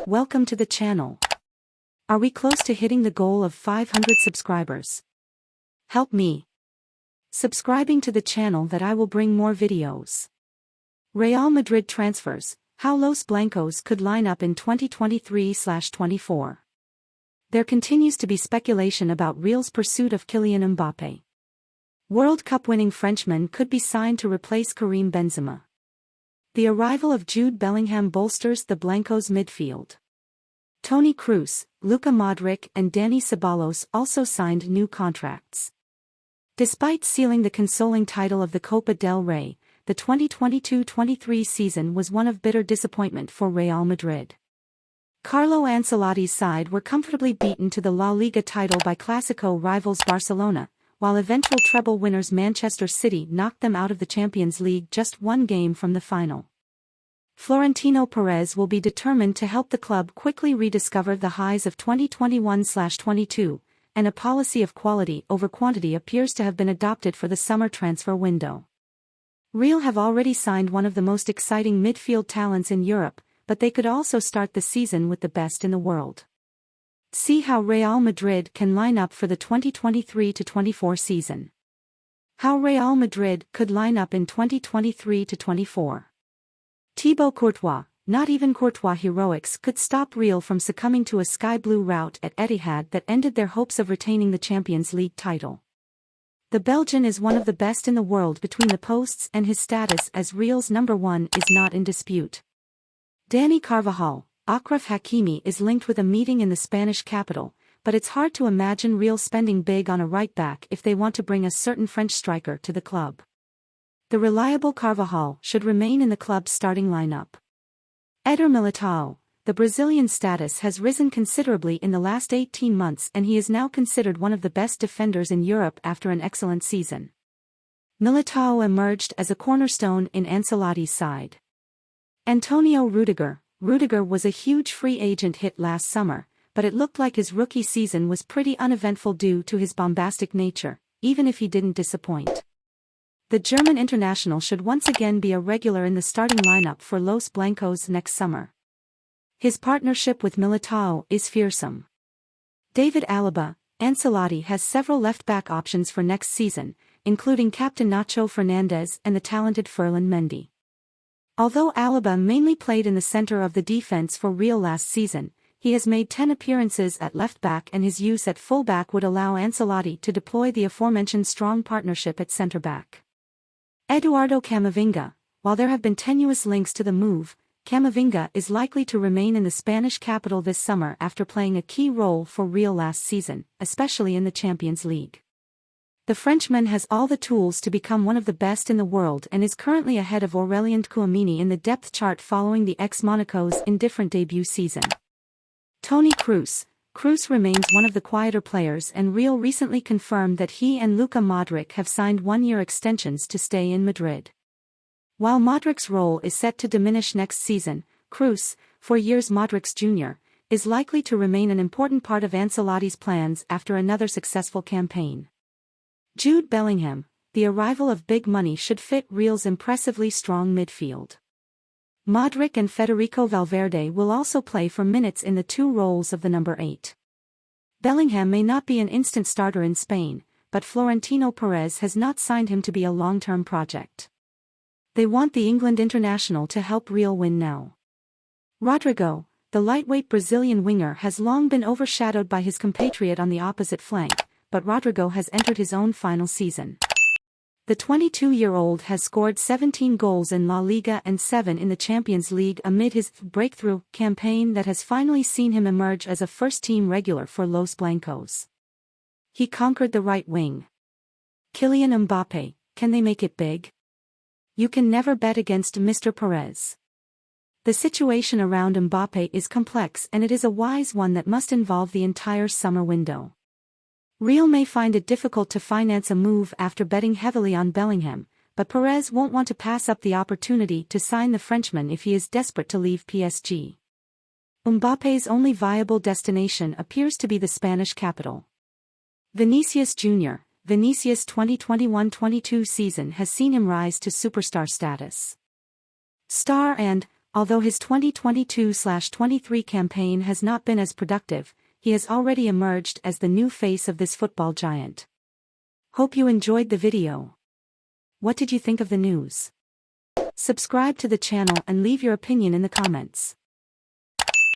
Welcome to the channel. Are we close to hitting the goal of 500 subscribers? Help me. Subscribing to the channel that I will bring more videos. Real Madrid transfers, how Los Blancos could line up in 2023/24. There continues to be speculation about Real's pursuit of Kylian Mbappé. World Cup winning Frenchman could be signed to replace Karim Benzema. The arrival of Jude Bellingham bolsters the Blancos' midfield. Toni Kroos, Luka Modric and Dani Ceballos also signed new contracts. Despite sealing the consoling title of the Copa del Rey, the 2022-23 season was one of bitter disappointment for Real Madrid. Carlo Ancelotti's side were comfortably beaten to the La Liga title by Clásico rivals Barcelona, while eventual treble winners Manchester City knocked them out of the Champions League just one game from the final. Florentino Perez will be determined to help the club quickly rediscover the highs of 2021/22, and a policy of quality over quantity appears to have been adopted for the summer transfer window. Real have already signed one of the most exciting midfield talents in Europe, but they could also start the season with the best in the world. See how Real Madrid can line up for the 2023-24 season. How Real Madrid could line up in 2023-24. Thibaut Courtois, not even Courtois heroics could stop Real from succumbing to a sky blue rout at Etihad that ended their hopes of retaining the Champions League title. The Belgian is one of the best in the world between the posts, and his status as Real's number one is not in dispute. Dani Carvajal, Achraf Hakimi is linked with a meeting in the Spanish capital, but it's hard to imagine Real spending big on a right-back if they want to bring a certain French striker to the club. The reliable Carvajal should remain in the club's starting lineup. Eder Militao, the Brazilian status has risen considerably in the last 18 months and he is now considered one of the best defenders in Europe after an excellent season. Militao emerged as a cornerstone in Ancelotti's side. Antonio Rudiger was a huge free agent hit last summer, but it looked like his rookie season was pretty uneventful due to his bombastic nature, even if he didn't disappoint. The German international should once again be a regular in the starting lineup for Los Blancos next summer. His partnership with Militao is fearsome. David Alaba, Ancelotti has several left-back options for next season, including captain Nacho Fernandez and the talented Ferland Mendy. Although Alaba mainly played in the center of the defense for Real last season, he has made 10 appearances at left-back and his use at full-back would allow Ancelotti to deploy the aforementioned strong partnership at center-back. Eduardo Camavinga, while there have been tenuous links to the move, Camavinga is likely to remain in the Spanish capital this summer after playing a key role for Real last season, especially in the Champions League. The Frenchman has all the tools to become one of the best in the world and is currently ahead of Aurélien Tchouaméni in the depth chart following the ex-Monaco's indifferent debut season. Toni Kroos remains one of the quieter players and Real recently confirmed that he and Luka Modric have signed one-year extensions to stay in Madrid. While Modric's role is set to diminish next season, Kroos, 4 years Modric's junior, is likely to remain an important part of Ancelotti's plans after another successful campaign. Jude Bellingham, the arrival of big money should fit Real's impressively strong midfield. Modric and Federico Valverde will also play for minutes in the two roles of the number 8. Bellingham may not be an instant starter in Spain, but Florentino Perez has not signed him to be a long-term project. They want the England international to help Real win now. Rodrigo, the lightweight Brazilian winger, has long been overshadowed by his compatriot on the opposite flank, but Rodrigo has entered his own final season. The 22-year-old has scored 17 goals in La Liga and 7 in the Champions League amid his breakthrough campaign that has finally seen him emerge as a first-team regular for Los Blancos. He conquered the right wing. Kylian Mbappé, can they make it big? You can never bet against Mr. Perez. The situation around Mbappé is complex and it is a wise one that must involve the entire summer window. Real may find it difficult to finance a move after betting heavily on Bellingham, but Perez won't want to pass up the opportunity to sign the Frenchman if he is desperate to leave PSG. Mbappé's only viable destination appears to be the Spanish capital. Vinicius Jr., Vinicius' 2021-22 season has seen him rise to superstar status. Star and Although his 2022-23 campaign has not been as productive, he has already emerged as the new face of this football giant. Hope you enjoyed the video. What did you think of the news? Subscribe to the channel and leave your opinion in the comments.